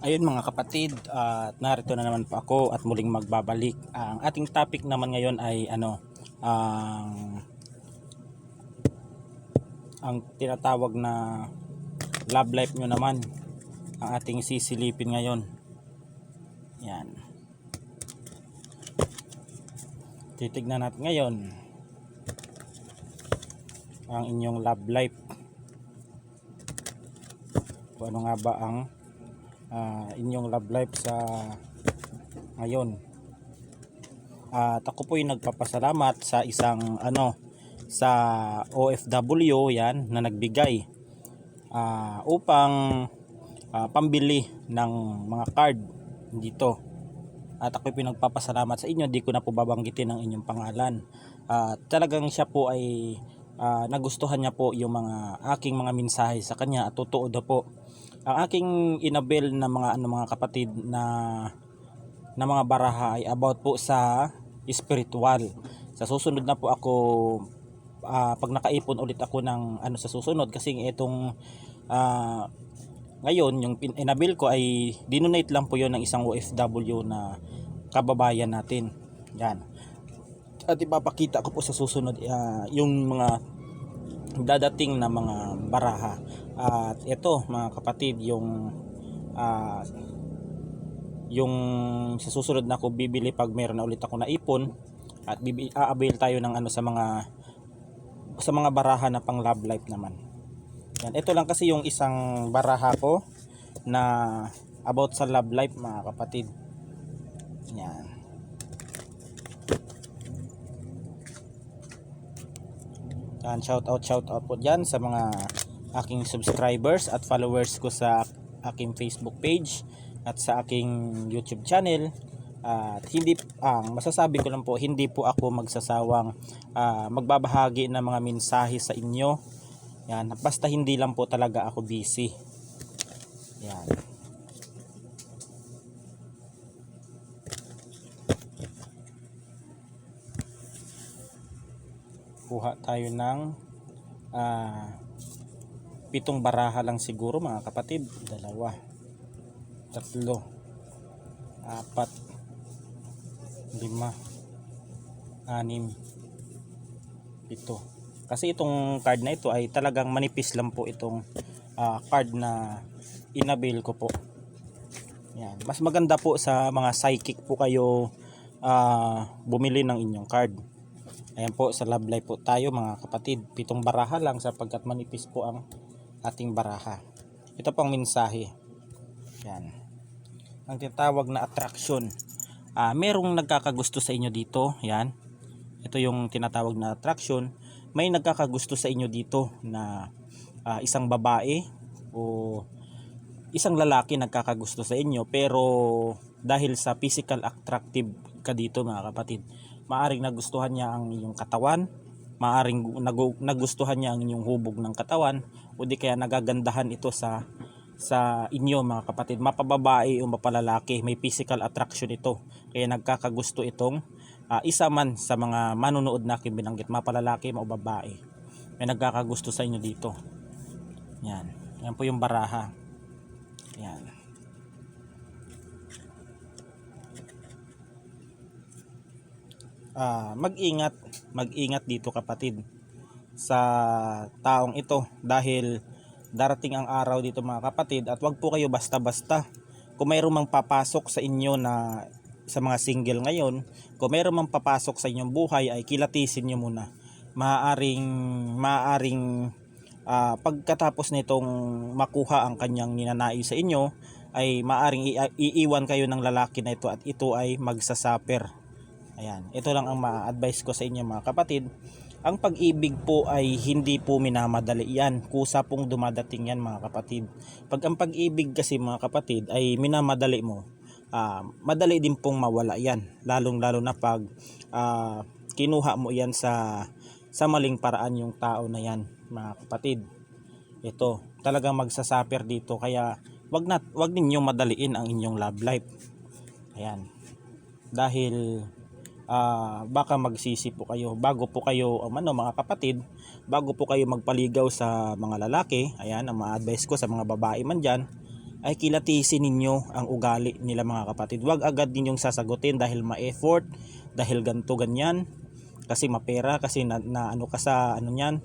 Ayun mga kapatid, at narito na naman po ako at muling magbabalik. Ang ating topic naman ngayon ay ang tinatawag na love life nyo naman. Ang ating sisilipin ngayon. Yan. Titignan natin ngayon ang inyong love life. Kung ano nga ba ang inyong love life sa ngayon. At ako po ay nagpapasalamat sa isang sa OFW yan na nagbigay upang pambili ng mga card dito. At ako ay pinagpapasalamat sa inyo, di ko na po babanggitin ang inyong pangalan. Talagang siya po ay nagustuhan niya po yung mga aking mga mensahe sa kanya at totoo daw po. Ang aking inabel na mga kapatid na mga baraha ay about po sa spiritual. Sa susunod na po ako pag nakaipon ulit ako ng sa susunod, kasi itong ngayon yung inabel ko ay dinonate lang po yon ng isang OFW na kababayan natin. Yan. At ipapakita ko po sa susunod yung mga dadating na mga baraha. At ito mga kapatid, yung sa susunod na ako bibili pag meron na ulit ako naipon, at aabil tayo ng sa mga baraha na pang love life naman. Yan, ito lang kasi yung isang baraha ko na about sa love life mga kapatid. Yan. Yan, shout out po dyan sa mga aking subscribers at followers ko sa aking Facebook page at sa aking YouTube channel. At masasabi ko lang po, hindi po ako magsasawang magbabahagi ng mga mensahe sa inyo. Yan, basta hindi lang po talaga ako busy. Yan. Kuha tayo ng 7 baraha lang siguro mga kapatid. 2, 3, 4, 5, 6, 7. Kasi itong card na ito ay talagang manipis lang po itong card na inabil ko po. Yan. Mas maganda po sa mga psychic po kayo bumili ng inyong card. Ayan po, sa love life po tayo mga kapatid. 7 baraha lang sapagkat manipis po ang ating baraha. Ito pang mensahe. Yan. Ang tinatawag na attraction. Merong nagkakagusto sa inyo dito. Yan. Ito yung tinatawag na attraction. May nagkakagusto sa inyo dito na isang babae o isang lalaki nagkakagusto sa inyo, pero dahil sa physical attractive ka dito mga kapatid, maaring nagustuhan niya ang iyong katawan, maaring nagustuhan niya ang inyong hubog ng katawan, o di kaya nagagandahan ito sa inyo mga kapatid. Mapababae o mapalalaki, may physical attraction ito. Kaya nagkakagusto itong isa man sa mga manunood na aking binanggit, mapalalaki o babae, may nagkakagusto sa inyo dito. Yan. Yan po yung baraha. Yan. Mag-ingat dito kapatid sa taong ito, dahil darating ang araw dito mga kapatid, at wag po kayo basta-basta. Kung mayroong mang papasok sa inyo na sa mga single ngayon, kung mayroong mang papasok sa inyong buhay, ay kilatisin nyo muna. Maaring pagkatapos nitong makuha ang kanyang ninanais sa inyo, ay maaring iiwan kayo ng lalaki na ito, at ito ay magsasuffer. Ayan, ito lang ang ma-advise ko sa inyo mga kapatid. Ang pag-ibig po ay hindi po minamadali yan. Kusa pong dumadating yan mga kapatid. Pag ang pag-ibig kasi mga kapatid ay minamadali mo, madali din pong mawala yan. Lalong-lalo na pag kinuha mo yan sa maling paraan yung tao na yan mga kapatid. Ito, talagang magsasuffer dito. Kaya wag ninyo madaliin ang inyong love life. Ayan. Dahil baka magsisi po kayo bago po kayo mga kapatid, bago po kayo magpaligaw sa mga lalaki. Ayan ang ma-advise ko sa mga babae man dyan, ay kilatisin ninyo ang ugali nila mga kapatid. Huwag agad ninyong sasagutin dahil ma-effort, dahil ganto ganyan, kasi mapera, kasi na ano ka sa ano niyan.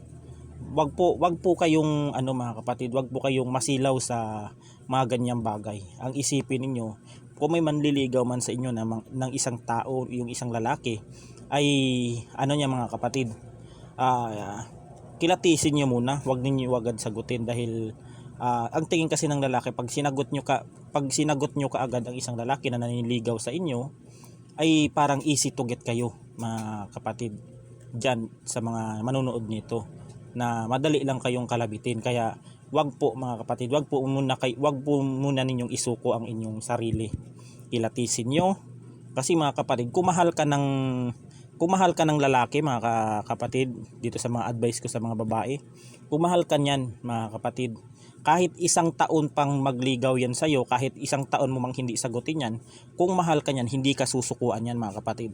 Wag po kayong ano mga kapatid, wag po kayong masilaw sa mga ganyang bagay. Ang isipin ninyo, kung may manliligaw man sa inyo ng isang tao, yung isang lalaki, ay ano niya mga kapatid, kilatisin niyo muna, wag ninyo agad sagutin dahil ang tingin kasi ng lalaki, pag sinagot nyo kaagad ang isang lalaki na naniligaw sa inyo, ay parang easy to get kayo mga kapatid diyan sa mga manonood nito, na madali lang kayong kalabitin. Kaya wag po mga kapatid, wag po muna ninyong isuko ang inyong sarili. Kilatisin nyo, kasi mga kapatid, kung mahal ka ng lalaki mga kapatid, dito sa mga advice ko sa mga babae, kung mahal ka niyan mga kapatid, kahit isang taon pang magligaw yan sa'yo, kahit isang taon mo mang hindi sagutin yan, kung mahal ka niyan, hindi ka susukuan yan mga kapatid.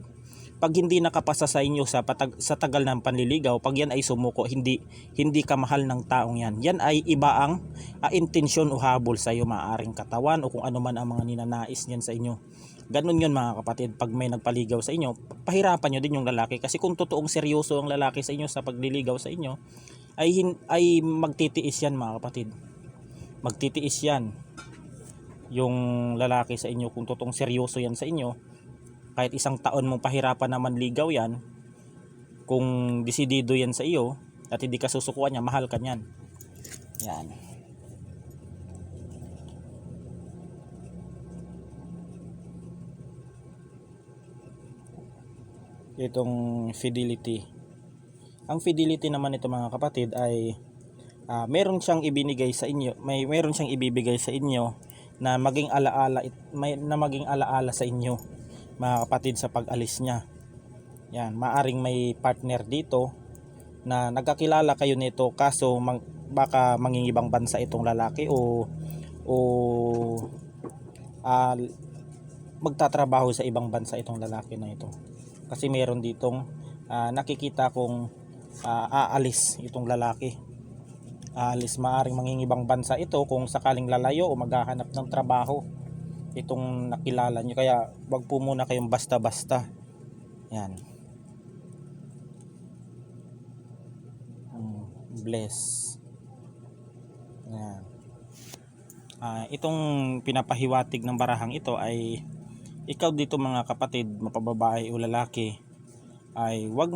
Pag hindi nakapasa sa inyo sa tagal ng panliligaw, pag yan ay sumuko, hindi ka mahal ng taong yan. Yan ay iba ang intensyon o habol sa iyo, maaring katawan o kung ano man ang mga ninanais niyan sa inyo. Ganun yun mga kapatid, pag may nagpaligaw sa inyo, pahirapan nyo din yung lalaki, kasi kung totoong seryoso ang lalaki sa inyo sa pagliligaw sa inyo, ay magtitiis yan mga kapatid. Magtitiis yan yung lalaki sa inyo kung totoong seryoso yan sa inyo. Kahit isang taon mong pahirapan na manligaw yan, kung desidido yan sa iyo at hindi ka susukuan niya, mahal ka niyan. Yan. Itong fidelity. Ang fidelity naman ito mga kapatid ay meron siyang ibinigay sa inyo, meron siyang ibibigay sa inyo na maging alaala sa inyo mga kapatid sa pag-alis niya. Yan, maaring may partner dito na nagkakilala kayo nito, kaso baka mangingibang bansa itong lalaki o uh, magtatrabaho sa ibang bansa itong lalaki na ito. Kasi meron ditong nakikita kong aalis itong lalaki. Aalis, maaring mangingibang bansa ito kung sakaling lalayo o maghahanap ng trabaho itong nakilala nyo. Kaya wag po muna kayong basta-basta. Yan. Bless. Yan. Itong pinapahiwatig ng barahang ito ay ikaw dito mga kapatid, mapababae o lalaki, ay wag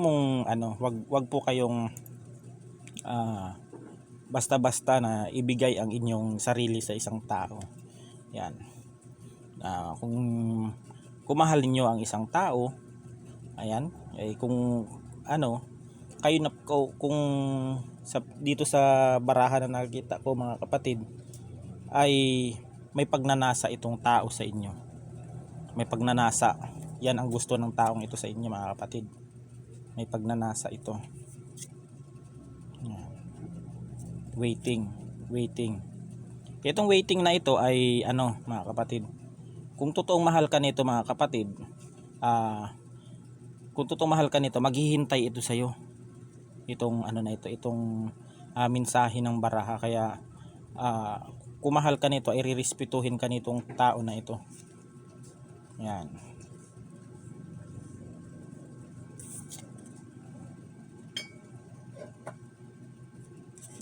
po kayong basta-basta na ibigay ang inyong sarili sa isang tao. Yan. Kung mahalin nyo ang isang tao, ayan, ay kung kayo na, kung dito sa barahan na nakikita ko mga kapatid, ay may pagnanasa itong tao sa inyo. May pagnanasa. Yan ang gusto ng taong ito sa inyo mga kapatid. May pagnanasa ito. Yan. Waiting. Itong waiting na ito ay mga kapatid, kung totoong mahal ka nito mga kapatid, maghihintay ito sa iyo. Itong itong mensahe ng baraha. Kaya kung mahal ka nito, ay rirespetuhin ka nitong tao na ito. Yan.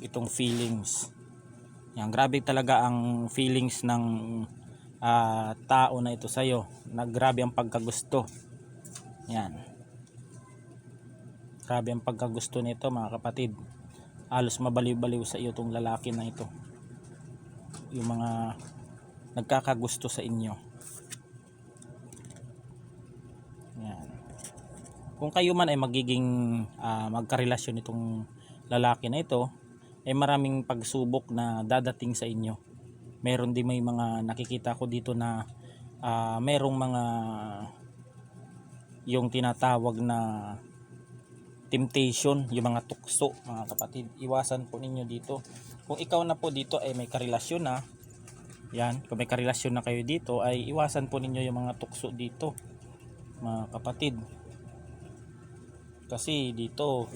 Itong feelings. Yan, grabe talaga ang feelings ng tao na ito sa iyo. Grabe ang pagkagusto. Yan. Grabe ang pagkagusto nito mga kapatid. Halos mabaliw-baliw sa iyo tong lalaki na ito. Yung mga nagkakagusto sa inyo. Yan. Kung kayo man ay magiging magkarelasyon itong lalaki na ito, ay maraming pagsubok na dadating sa inyo. Meron din, may mga nakikita ko dito na merong mga yung tinatawag na temptation, yung mga tukso mga kapatid. Iwasan po ninyo dito. Kung ikaw na po dito ay may karelasyon na, yan, kung may karelasyon na kayo dito, ay iwasan po ninyo yung mga tukso dito mga kapatid. Kasi dito,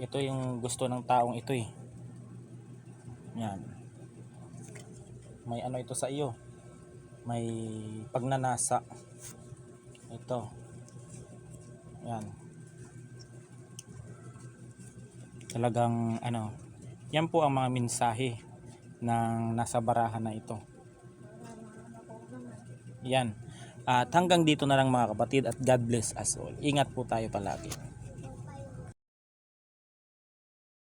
ito yung gusto ng taong ito eh. Yan. may ano ito sa iyo, may pagnanasa ito. Yan, talagang ano, yan po ang mga mensahe ng nasa barahan na ito. Yan. At hanggang dito na lang mga kapatid, at God bless us all. Ingat po tayo palagi.